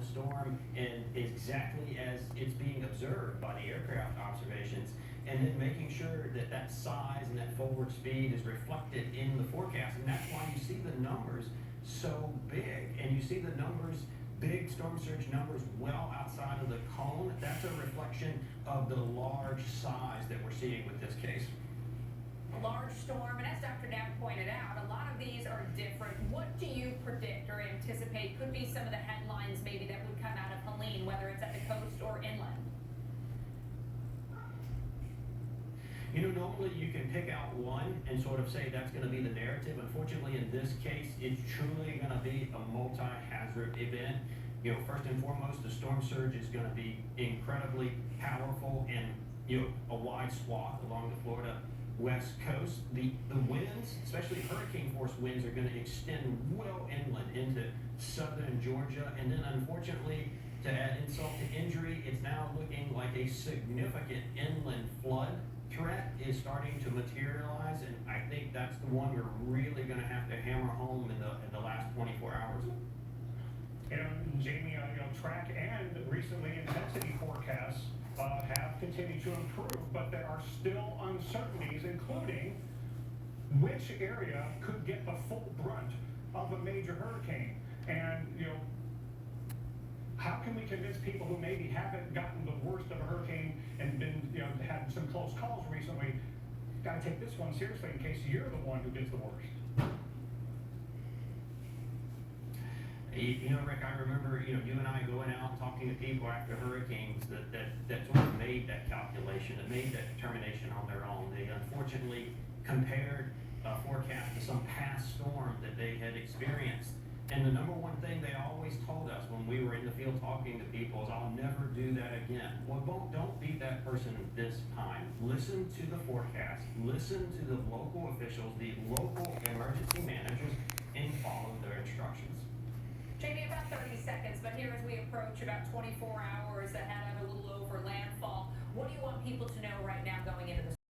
storm and exactly as it's being observed by the aircraft observations, and then making sure that that size and that forward speed is reflected in the forecast. And that's why you see the numbers so big, and you see the numbers, big storm surge numbers, well outside of the cone. That's a reflection of the large size that we're seeing with this case. A large storm, and as Dr. Knapp pointed out, a lot of these are different. What do you predict or anticipate could be some of the headlines maybe that would come out of Helene, whether it's at the coast or inland? You know, normally you can pick out one and sort of say that's going to be the narrative. Unfortunately, in this case, it's truly going to be a multi-hazard event. You know, first and foremost, the storm surge is going to be incredibly powerful and, you know, a wide swath along the Florida west coast. The winds, especially hurricane force winds, are going to extend well inland into southern Georgia. And then unfortunately, to add insult to injury, it's now looking like a significant inland flood threat is starting to materialize, and I think that's the one we're really going to have to hammer home in the last 24 hours. And Jamie, track and recently intensity forecasts have continued to improve, but there are still uncertainties, including which area could get the full brunt of a major hurricane. And, how can we convince people who maybe haven't gotten the worst of a hurricane and been, had some close calls recently, got to take this one seriously in case you're the one who gets the worst? You know, Rick, I remember, you and I going out and talking to people after hurricanes that sort of made that calculation, that made that determination on their own. They unfortunately compared a forecast to some past storm that they had experienced. And the number one thing they always told us when we were in the field talking to people is, I'll never do that again. Well, don't be that person this time. Listen to the forecast, listen to the local officials, the local emergency managers, and follow their instructions. Jamie, about 30 seconds, but here as we approach about 24 hours ahead of a little over landfall, what do you want people to know right now going into the